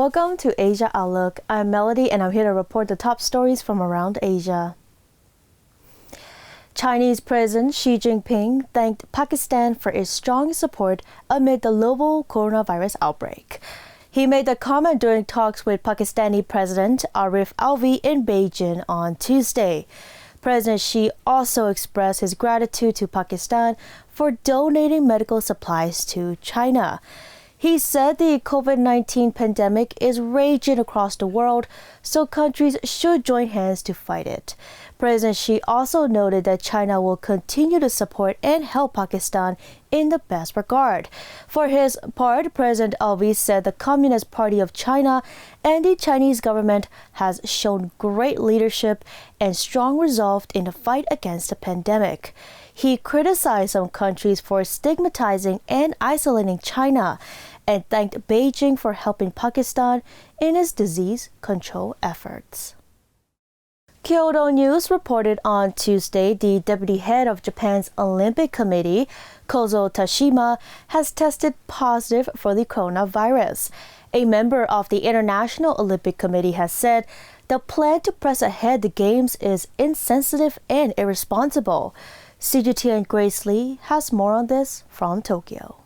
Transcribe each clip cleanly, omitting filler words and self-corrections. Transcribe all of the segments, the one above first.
Welcome to Asia Outlook. I'm Melody and I'm here to report the top stories from around Asia. Chinese President Xi Jinping thanked Pakistan for its strong support amid the global coronavirus outbreak. He made the comment during talks with Pakistani President Arif Alvi in Beijing on Tuesday. President Xi also expressed his gratitude to Pakistan for donating medical supplies to China. He said the COVID-19 pandemic is raging across the world, so countries should join hands to fight it. President Xi also noted that China will continue to support and help Pakistan in the best regard. For his part, President Alvi said the Communist Party of China and the Chinese government has shown great leadership and strong resolve in the fight against the pandemic. He criticized some countries for stigmatizing and isolating China and thanked Beijing for helping Pakistan in its disease control efforts. Kyodo News reported on Tuesday the deputy head of Japan's Olympic Committee, Kozo Tashima, has tested positive for the coronavirus. A member of the International Olympic Committee has said the plan to press ahead the Games is insensitive and irresponsible. CGTN Grace Lee has more on this from Tokyo.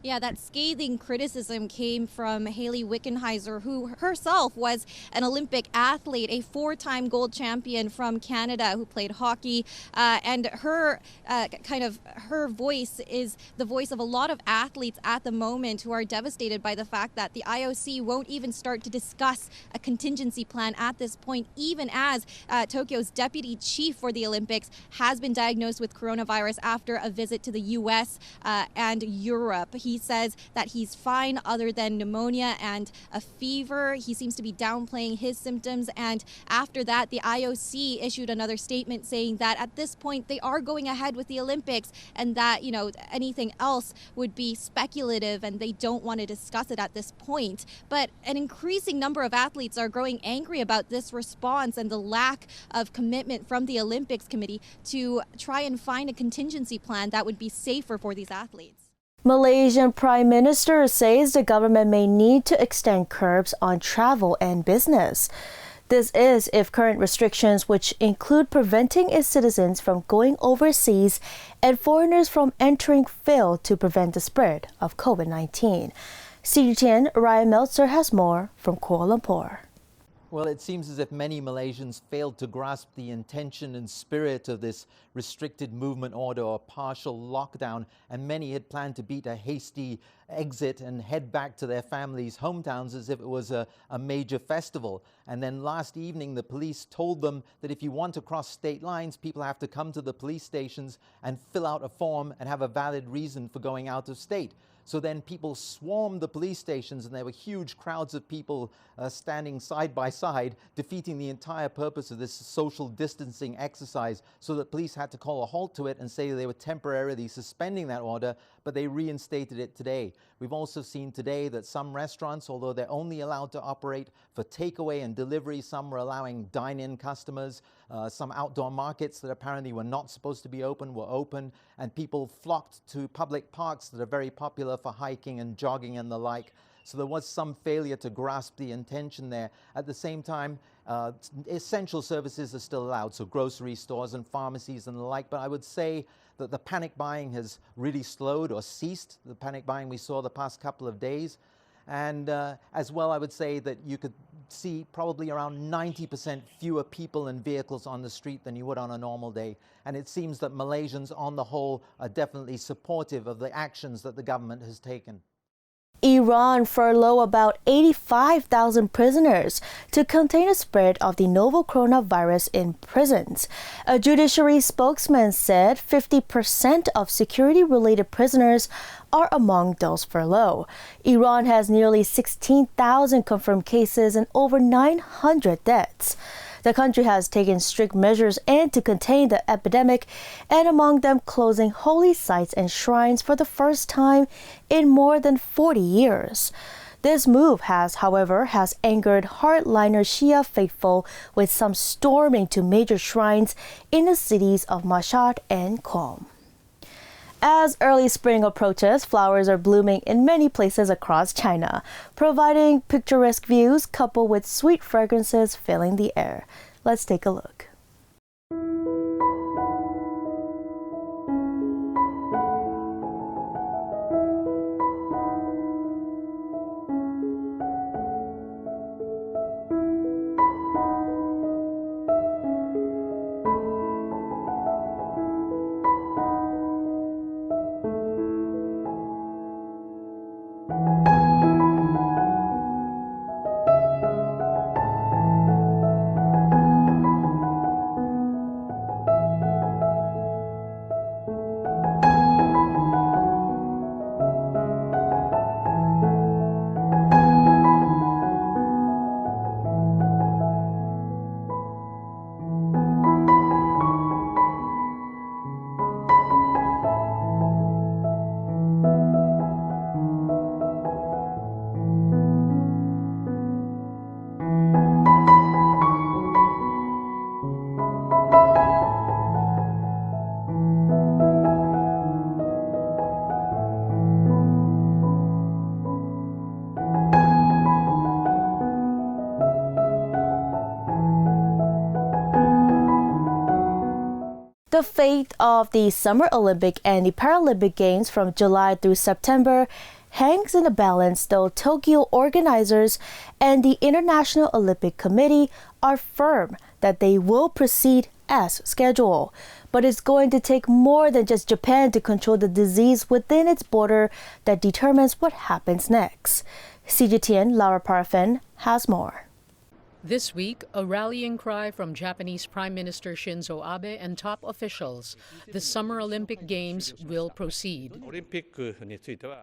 Yeah, that scathing criticism came from Hayley Wickenheiser, who herself was an Olympic athlete, a four-time gold champion from Canada who played hockey. And her her voice is the voice of a lot of athletes at the moment who are devastated by the fact that the IOC won't even start to discuss a contingency plan at this point, even as Tokyo's deputy chief for the Olympics has been diagnosed with coronavirus after a visit to the US and Europe. He says that he's fine other than pneumonia and a fever. He seems to be downplaying his symptoms. And after that, the IOC issued another statement saying that at this point they are going ahead with the Olympics and that, anything else would be speculative and they don't want to discuss it at this point. But an increasing number of athletes are growing angry about this response and the lack of commitment from the Olympics Committee to try and find a contingency plan that would be safer for these athletes. Malaysian Prime Minister says the government may need to extend curbs on travel and business. This is if current restrictions, which include preventing its citizens from going overseas and foreigners from entering, fail to prevent the spread of COVID-19. CGTN Ryan Meltzer has more from Kuala Lumpur. Well, it seems as if many Malaysians failed to grasp the intention and spirit of this restricted movement order or partial lockdown, and many had planned to beat a hasty exit and head back to their families' hometowns as if it was a major festival. And then last evening, the police told them that if you want to cross state lines, people have to come to the police stations and fill out a form and have a valid reason for going out of state. So then people swarmed the police stations and there were huge crowds of people standing side by side, defeating the entire purpose of this social distancing exercise. So the police had to call a halt to it and say they were temporarily suspending that order, but they reinstated it today. We've also seen today that some restaurants, although they're only allowed to operate for takeaway and delivery, some were allowing dine-in customers. Some outdoor markets that apparently were not supposed to be open were open, and people flocked to public parks that are very popular for hiking and jogging and the like. So there was some failure to grasp the intention there. At the same time, essential services are still allowed, so grocery stores and pharmacies and the like, but I would say that the panic buying has really slowed or ceased, the panic buying we saw the past couple of days. And as well, I would say that you could see probably around 90% fewer people and vehicles on the street than you would on a normal day. And it seems that Malaysians on the whole are definitely supportive of the actions that the government has taken. Iran furloughed about 85,000 prisoners to contain the spread of the novel coronavirus in prisons. A judiciary spokesman said 50% of security-related prisoners are among those furloughed. Iran has nearly 16,000 confirmed cases and over 900 deaths. The country has taken strict measures to contain the epidemic, and among them closing holy sites and shrines for the first time in more than 40 years. This move has angered hardliner Shia faithful, with some storming to major shrines in the cities of Mashhad and Qom. As early spring approaches, flowers are blooming in many places across China, providing picturesque views coupled with sweet fragrances filling the air. Let's take a look. The fate of the Summer Olympic and the Paralympic Games from July through September hangs in the balance, though Tokyo organizers and the International Olympic Committee are firm that they will proceed as scheduled. But it's going to take more than just Japan to control the disease within its border that determines what happens next. CGTN Laura Parfin has more. This week, a rallying cry from Japanese Prime Minister Shinzo Abe and top officials. The Summer Olympic Games will proceed.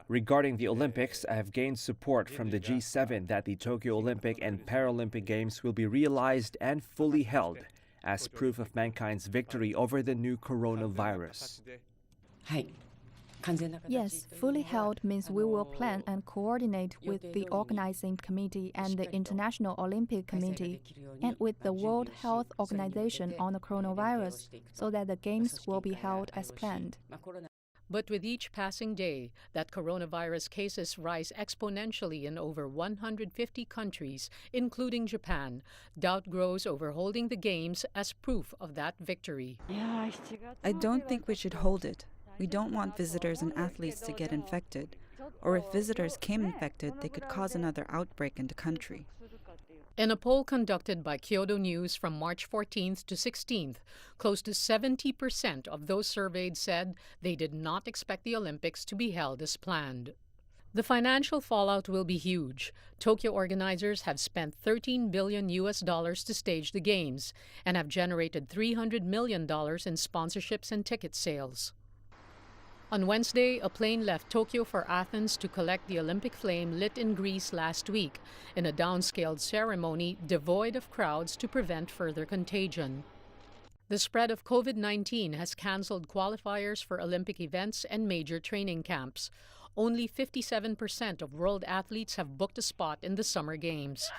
Regarding the Olympics, I have gained support from the G7 that the Tokyo Olympic and Paralympic Games will be realized and fully held as proof of mankind's victory over the new coronavirus. Yes, fully held means we will plan and coordinate with the organizing committee and the International Olympic Committee and with the World Health Organization on the coronavirus so that the Games will be held as planned. But with each passing day, that coronavirus cases rise exponentially in over 150 countries, including Japan. Doubt grows over holding the Games as proof of that victory. I don't think we should hold it. We don't want visitors and athletes to get infected. Or if visitors came infected, they could cause another outbreak in the country. In a poll conducted by Kyodo News from March 14th to 16th, close to 70% of those surveyed said they did not expect the Olympics to be held as planned. The financial fallout will be huge. Tokyo organizers have spent $13 billion to stage the Games and have generated $300 million in sponsorships and ticket sales. On Wednesday, a plane left Tokyo for Athens to collect the Olympic flame lit in Greece last week in a downscaled ceremony devoid of crowds to prevent further contagion. The spread of COVID-19 has canceled qualifiers for Olympic events and major training camps. Only 57% of world athletes have booked a spot in the Summer Games.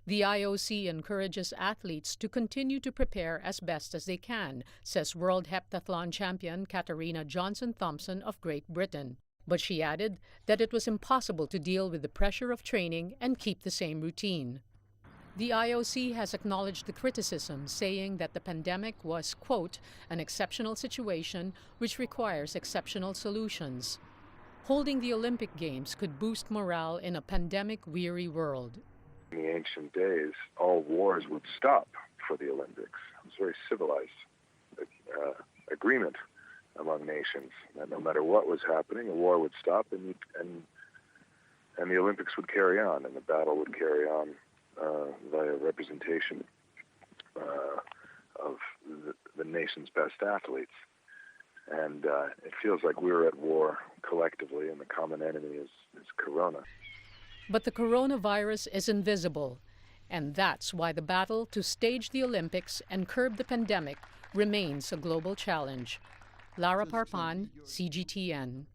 The IOC encourages athletes to continue to prepare as best as they can, says World Heptathlon champion Katarina Johnson-Thompson of Great Britain. But she added that it was impossible to deal with the pressure of training and keep the same routine. The IOC has acknowledged the criticism, saying that the pandemic was, quote, an exceptional situation which requires exceptional solutions. Holding the Olympic Games could boost morale in a pandemic-weary world. In the ancient days, all wars would stop for the Olympics. It was a very civilized agreement among nations that no matter what was happening, a war would stop and the Olympics would carry on, and the battle would carry on via representation of the nation's best athletes. And it feels like we're at war collectively, and the common enemy is corona. But the coronavirus is invisible, and that's why the battle to stage the Olympics and curb the pandemic remains a global challenge. Lara Parpan, CGTN.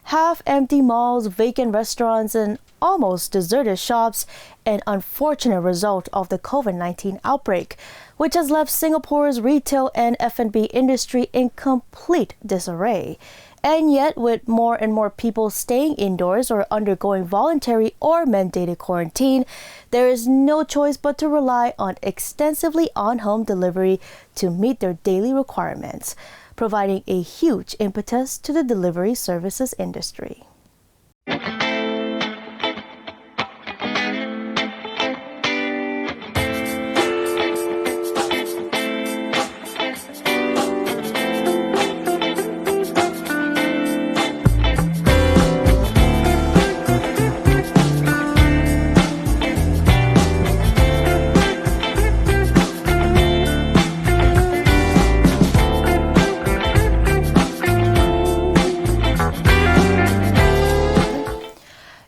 Half-empty malls, vacant restaurants, and almost deserted shops, an unfortunate result of the COVID-19 outbreak, which has left Singapore's retail and F&B industry in complete disarray. And yet, with more and more people staying indoors or undergoing voluntary or mandated quarantine, there is no choice but to rely on extensively on-home delivery to meet their daily requirements, providing a huge impetus to the delivery services industry.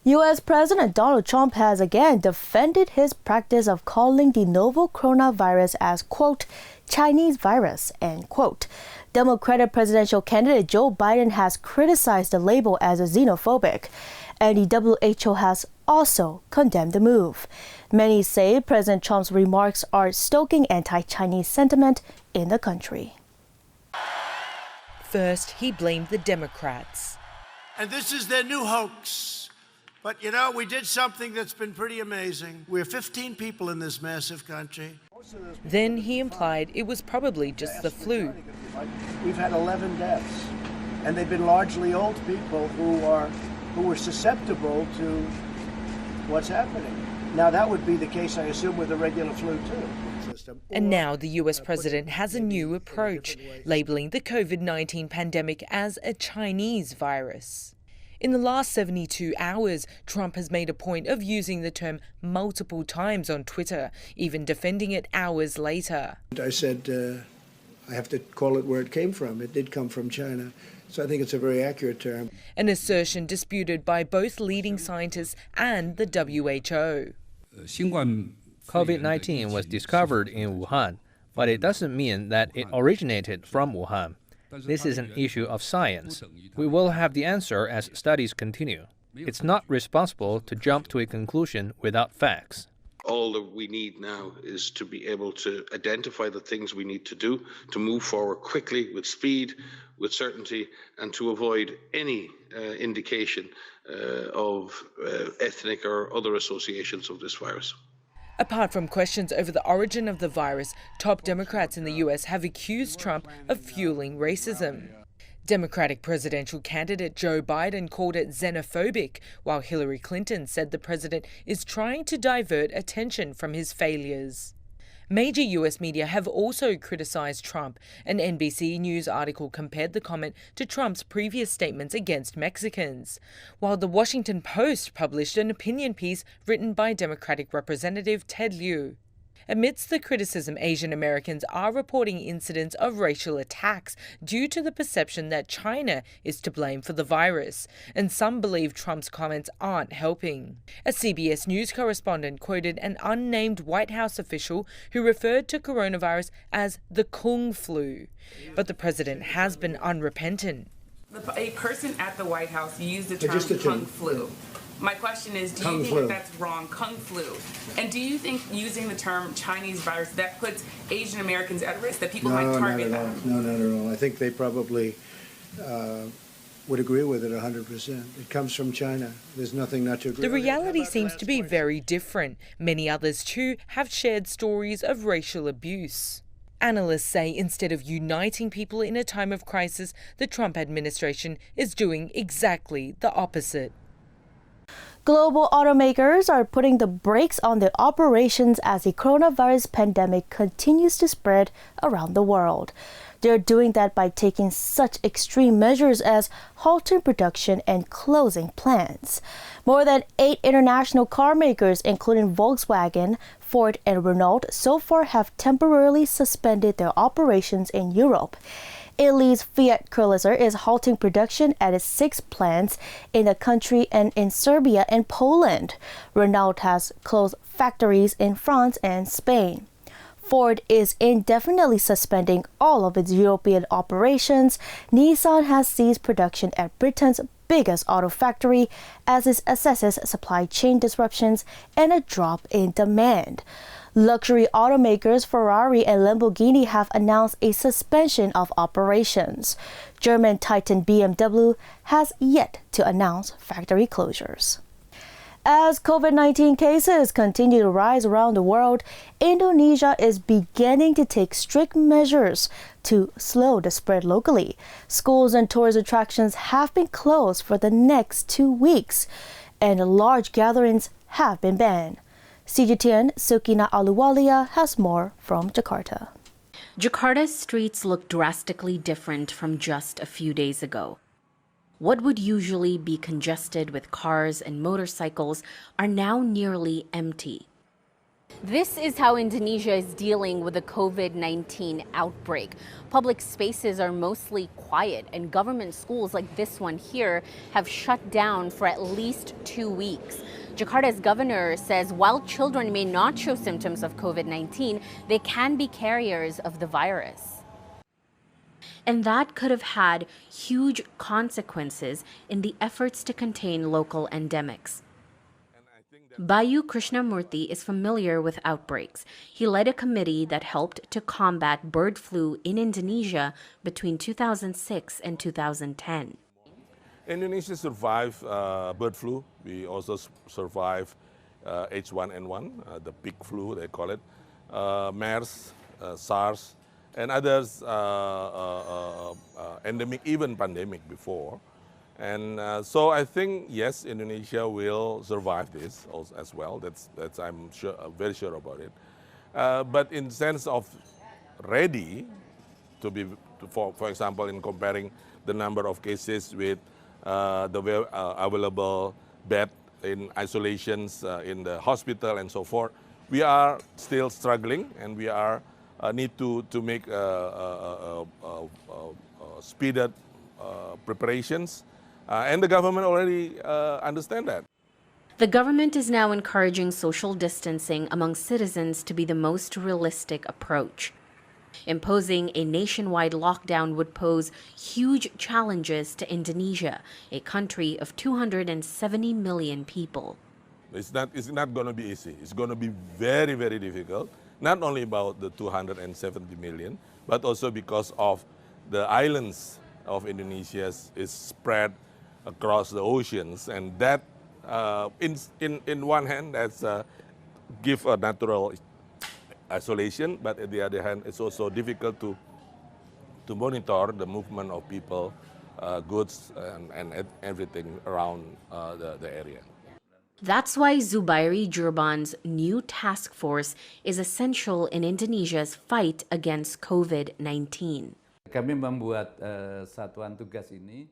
U.S. President Donald Trump has again defended his practice of calling the novel coronavirus as, quote, Chinese virus, end quote. Democratic presidential candidate Joe Biden has criticized the label as xenophobic, and the WHO has also condemned the move. Many say President Trump's remarks are stoking anti-Chinese sentiment in the country. First, he blamed the Democrats. And this is their new hoax. But, you know, we did something that's been pretty amazing. We're 15 people in this massive country. Then he implied it was probably just the flu. We've had 11 deaths, and they've been largely old people who were susceptible to what's happening. Now, that would be the case, I assume, with the regular flu, too. And now the US president has a new approach, labeling the COVID-19 pandemic as a Chinese virus. In the last 72 hours, Trump has made a point of using the term multiple times on Twitter, even defending it hours later. I said I have to call it where it came from. It did come from China. So I think it's a very accurate term. An assertion disputed by both leading scientists and the WHO. COVID-19 was discovered in Wuhan, but it doesn't mean that it originated from Wuhan. This is an issue of science. We will have the answer as studies continue. It's not responsible to jump to a conclusion without facts. All that we need now is to be able to identify the things we need to do to move forward quickly, with speed, with certainty, and to avoid any indication of ethnic or other associations of this virus. Apart from questions over the origin of the virus, top Democrats in the US have accused Trump of fueling racism. Democratic presidential candidate Joe Biden called it xenophobic, while Hillary Clinton said the president is trying to divert attention from his failures. Major US media have also criticized Trump. An NBC News article compared the comment to Trump's previous statements against Mexicans, while the Washington Post published an opinion piece written by Democratic Representative Ted Lieu. Amidst the criticism, Asian Americans are reporting incidents of racial attacks due to the perception that China is to blame for the virus, and some believe Trump's comments aren't helping. A CBS News correspondent quoted an unnamed White House official who referred to coronavirus as the Kung flu, but the president has been unrepentant. A person at the White House used the term Kung flu. My question is, do you think that's wrong, Kung flu? And do you think using the term Chinese virus, that puts Asian Americans at risk, that people might target them? No, not at all. I think they probably would agree with it 100%. It comes from China. There's nothing not to agree with. The reality seems to be very different. Many others, too, have shared stories of racial abuse. Analysts say instead of uniting people in a time of crisis, the Trump administration is doing exactly the opposite. Global automakers are putting the brakes on their operations as the coronavirus pandemic continues to spread around the world. They're doing that by taking such extreme measures as halting production and closing plants. More than 8 international car makers, including Volkswagen, Ford, and Renault, so far have temporarily suspended their operations in Europe. Italy's Fiat Chrysler is halting production at its 6 plants in the country and in Serbia and Poland. Renault has closed factories in France and Spain. Ford is indefinitely suspending all of its European operations. Nissan has ceased production at Britain's biggest auto factory as it assesses supply chain disruptions and a drop in demand. Luxury automakers Ferrari and Lamborghini have announced a suspension of operations. German titan BMW has yet to announce factory closures. As COVID-19 cases continue to rise around the world, Indonesia is beginning to take strict measures to slow the spread locally. Schools and tourist attractions have been closed for the next 2 weeks, and large gatherings have been banned. CGTN Sukina Aluwalia has more from Jakarta. Jakarta's streets look drastically different from just a few days ago. What would usually be congested with cars and motorcycles are now nearly empty. This is how Indonesia is dealing with the COVID-19 outbreak. Public spaces are mostly quiet, and government schools like this one here have shut down for at least 2 weeks. Jakarta's governor says while children may not show symptoms of COVID-19, they can be carriers of the virus. And that could have had huge consequences in the efforts to contain local endemics. Bayu Krishnamurthy is familiar with outbreaks. He led a committee that helped to combat bird flu in Indonesia between 2006 and 2010. Indonesia survived bird flu. We also survived H1N1, the pig flu, they call it, MERS, SARS, and others endemic, even pandemic before. And so I think, yes, Indonesia will survive this as well. That's I'm sure, very sure about it. But in sense of ready to be, for example, in comparing the number of cases with the available bed in isolations in the hospital and so forth, we are still struggling, and we are need to make speeded preparations. And the government already understand that. The government is now encouraging social distancing among citizens to be the most realistic approach. Imposing a nationwide lockdown would pose huge challenges to Indonesia, a country of 270 million people. It's not going to be easy. It's going to be very, very difficult. Not only about the 270 million, but also because of the islands of Indonesia is spread across the oceans, and that, in one hand, that's give a natural isolation, but on the other hand, it's also difficult to monitor the movement of people, goods, and everything around the area. That's why Zubairi Jurban's new task force is essential in Indonesia's fight against COVID-19.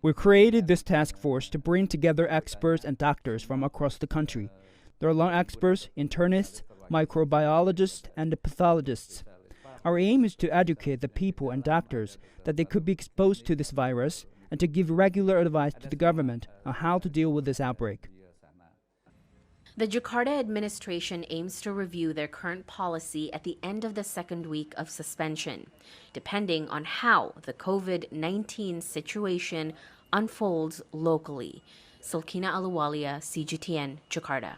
We created this task force to bring together experts and doctors from across the country. There are lung experts, internists, microbiologists, and pathologists. Our aim is to educate the people and doctors that they could be exposed to this virus and to give regular advice to the government on how to deal with this outbreak. The Jakarta administration aims to review their current policy at the end of the second week of suspension, depending on how the COVID-19 situation unfolds locally. Sulkina Aluwalia, CGTN, Jakarta.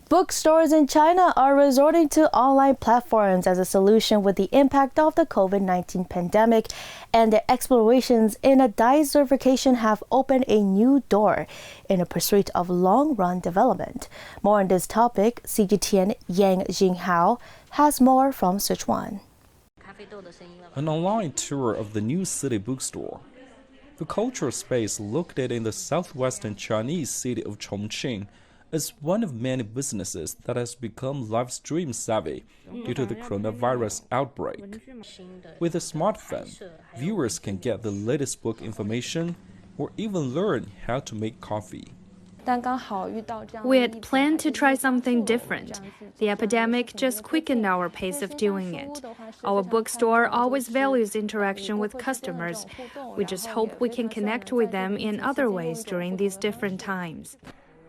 Bookstores in China are resorting to online platforms as a solution with the impact of the COVID-19 pandemic, and their explorations in a diversification have opened a new door in a pursuit of long-run development. More on this topic, CGTN Yang Jinghao has more from Sichuan. An online tour of the New City Bookstore. The cultural space located in the southwestern Chinese city of Chongqing is one of many businesses that has become live stream savvy due to the coronavirus outbreak. With a smartphone, viewers can get the latest book information or even learn how to make coffee. We had planned to try something different. The epidemic just quickened our pace of doing it. Our bookstore always values interaction with customers. We just hope we can connect with them in other ways during these different times.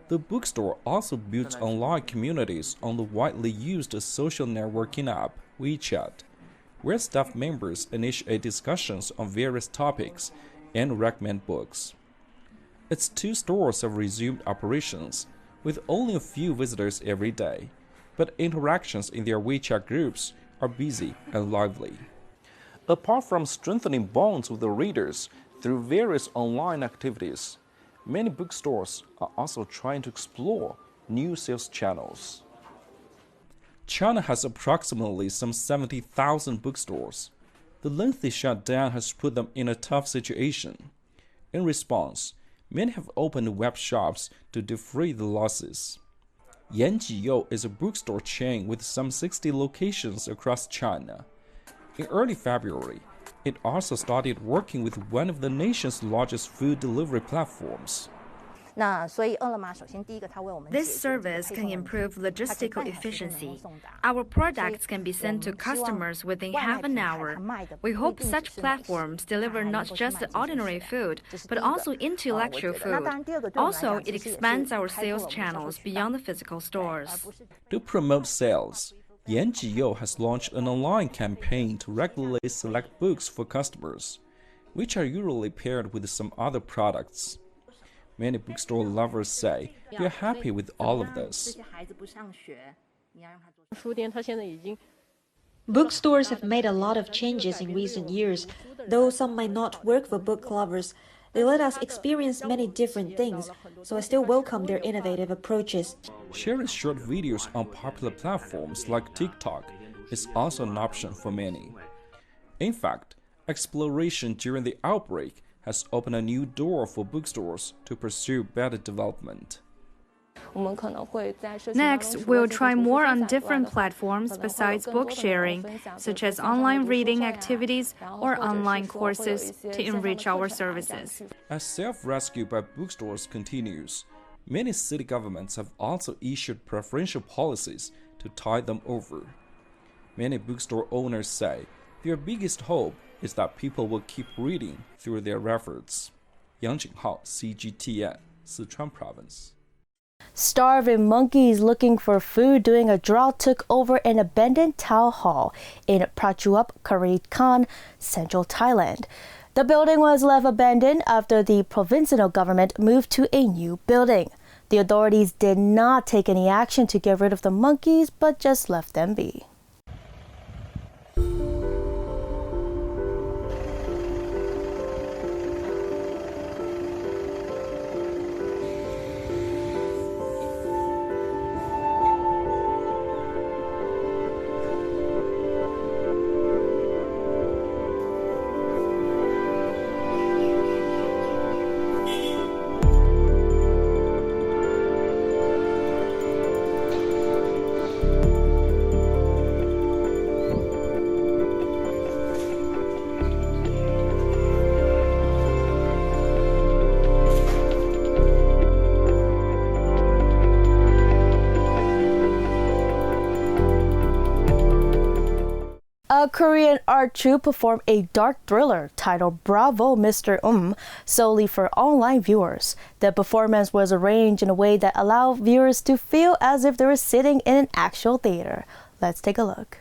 The bookstore also builds online communities on the widely used social networking app WeChat, where staff members initiate discussions on various topics and recommend books. Its 2 stores have resumed operations, with only a few visitors every day. but interactions in their WeChat groups are busy and lively. Apart from strengthening bonds with the readers through various online activities, many bookstores are also trying to explore new sales channels. China has approximately some 70,000 bookstores. The lengthy shutdown has put them in a tough situation. In response, many have opened web shops to defray the losses. Yanjiyou is a bookstore chain with some 60 locations across China. In early February, it also started working with one of the nation's largest food delivery platforms. This service can improve logistical efficiency. Our products can be sent to customers within half an hour. We hope such platforms deliver not just ordinary food, but also intellectual food. Also, it expands our sales channels beyond the physical stores. To promote sales, Yanjiyou has launched an online campaign to regularly select books for customers, which are usually paired with some other products. Many bookstore lovers say they are happy with all of this. Bookstores have made a lot of changes in recent years. Though some might not work for book lovers, they let us experience many different things, so I still welcome their innovative approaches. Sharing short videos on popular platforms like TikTok is also an option for many. In fact, exploration during the outbreak has opened a new door for bookstores to pursue better development. Next, we'll try more on different platforms besides book sharing, such as online reading activities or online courses to enrich our services. As self-rescue by bookstores continues, many city governments have also issued preferential policies to tide them over. Many bookstore owners say their biggest hope is that people will keep reading through their efforts. Yang Jinghao, CGTN, Sichuan Province. Starving monkeys looking for food during a drought took over an abandoned town hall in Prachuap Khiri Khan, central Thailand. The building was left abandoned after the provincial government moved to a new building. The authorities did not take any action to get rid of the monkeys, but just left them be. A Korean art troupe performed a dark thriller titled Bravo, Mr. solely for online viewers. The performance was arranged in a way that allowed viewers to feel as if they were sitting in an actual theater. Let's take a look.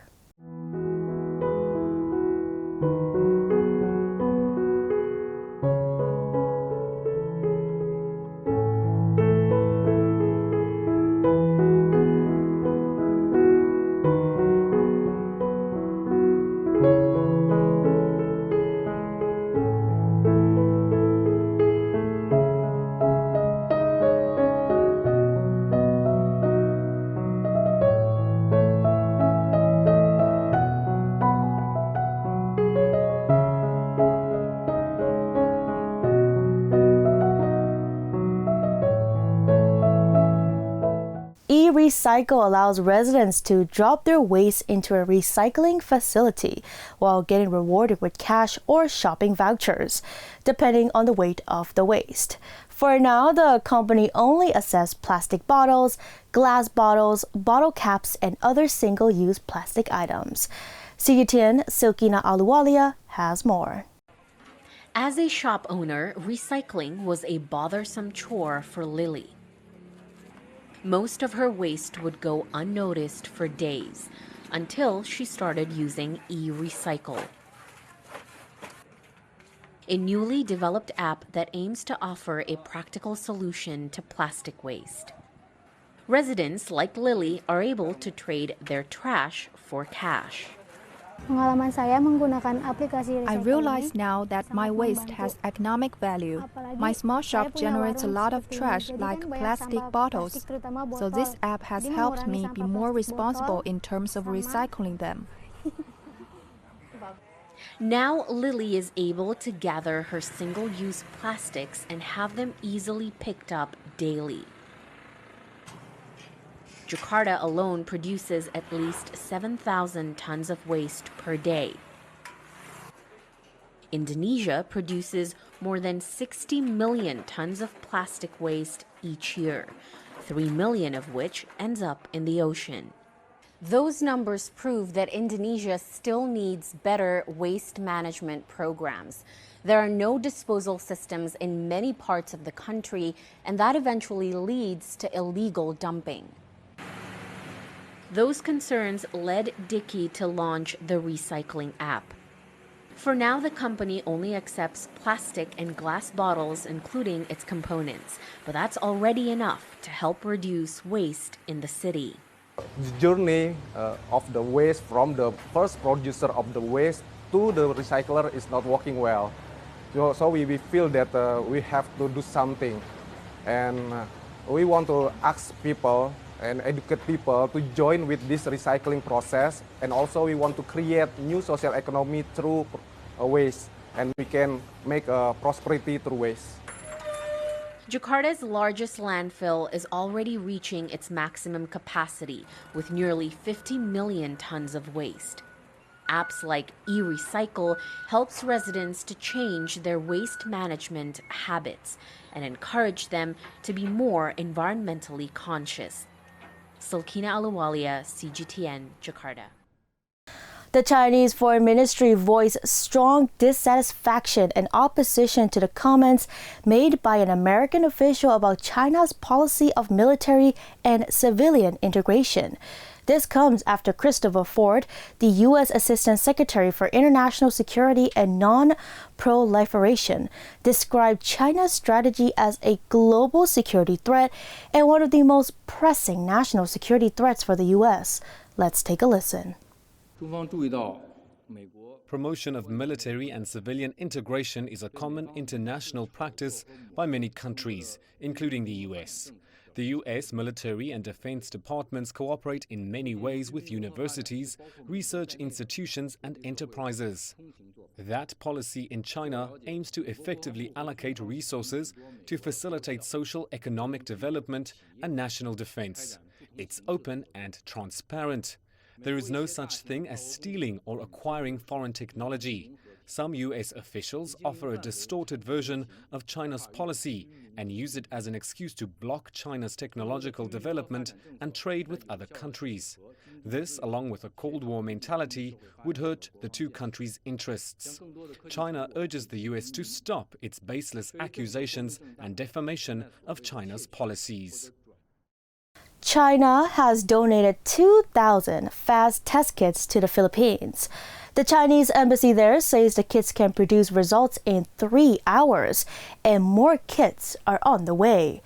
E-Recycle allows residents to drop their waste into a recycling facility while getting rewarded with cash or shopping vouchers, depending on the weight of the waste. For now, the company only accepts plastic bottles, glass bottles, bottle caps, and other single-use plastic items. CGTN Silkina Aluwalia has more. As a shop owner, recycling was a bothersome chore for Lily. Most of her waste would go unnoticed for days until she started using E-Recycle, a newly developed app that aims to offer a practical solution to plastic waste. Residents like Lily are able to trade their trash for cash. I realize now that my waste has economic value. My small shop generates a lot of trash like plastic bottles. So this app has helped me be more responsible in terms of recycling them. Now Lily is able to gather her single-use plastics and have them easily picked up daily. Jakarta alone produces at least 7,000 tons of waste per day. Indonesia produces more than 60 million tons of plastic waste each year, 3 million of which ends up in the ocean. Those numbers prove that Indonesia still needs better waste management programs. There are no disposal systems in many parts of the country, and that eventually leads to illegal dumping. Those concerns led Dicky to launch the recycling app. For now, the company only accepts plastic and glass bottles, including its components, but that's already enough to help reduce waste in the city. The journey of the waste from the first producer of the waste to the recycler is not working well. So we feel that we have to do something, and we want to ask people and educate people to join with this recycling process, and also we want to create new social economy through waste, and we can make prosperity through waste. Jakarta's largest landfill is already reaching its maximum capacity with nearly 50 million tons of waste. Apps like eRecycle helps residents to change their waste management habits and encourage them to be more environmentally conscious. Sulkina Aluwalia, CGTN, Jakarta. The Chinese Foreign Ministry voiced strong dissatisfaction and opposition to the comments made by an American official about China's policy of military and civilian integration. This comes after Christopher Ford, the U.S. Assistant Secretary for International Security and Non-Proliferation, described China's strategy as a global security threat and one of the most pressing national security threats for the U.S. Let's take a listen. Promotion of military and civilian integration is a common international practice by many countries, including the U.S. The U.S. military and defense departments cooperate in many ways with universities, research institutions, and enterprises. That policy in China aims to effectively allocate resources to facilitate social economic development and national defense. It's open and transparent. There is no such thing as stealing or acquiring foreign technology. Some U.S. officials offer a distorted version of China's policy and use it as an excuse to block China's technological development and trade with other countries. This, along with a Cold War mentality, would hurt the two countries' interests. China urges the U.S. to stop its baseless accusations and defamation of China's policies. China has donated 2,000 fast test kits to the Philippines. The Chinese embassy there says the kits can produce results in 3 hours, and more kits are on the way.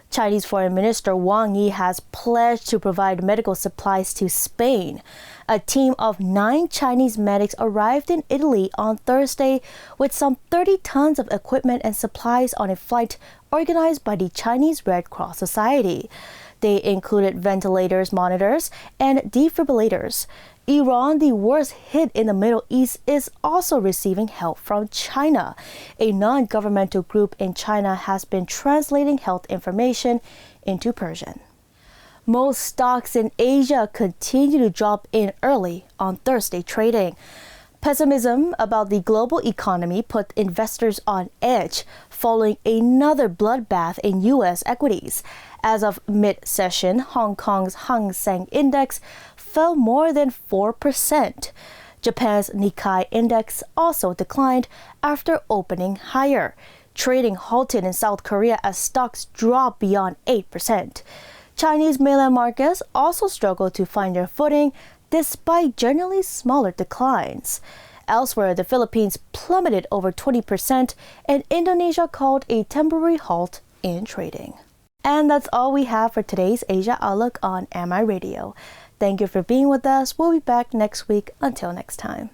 Chinese Foreign Minister Wang Yi has pledged to provide medical supplies to Spain. A team of 9 Chinese medics arrived in Italy on Thursday with some 30 tons of equipment and supplies on a flight organized by the Chinese Red Cross Society. They included ventilators, monitors, and defibrillators. Iran, the worst hit in the Middle East, is also receiving help from China. A non-governmental group in China has been translating health information into Persian. Most stocks in Asia continue to drop in early on Thursday trading. Pessimism about the global economy put investors on edge following another bloodbath in U.S. equities. As of mid-session, Hong Kong's Hang Seng Index fell more than 4%. Japan's Nikkei Index also declined after opening higher. Trading halted in South Korea as stocks dropped beyond 8%. Chinese mainland markets also struggled to find their footing despite generally smaller declines. Elsewhere, the Philippines plummeted over 20%, and Indonesia called a temporary halt in trading. And that's all we have for today's Asia Outlook on MI Radio. Thank you for being with us. We'll be back next week. Until next time.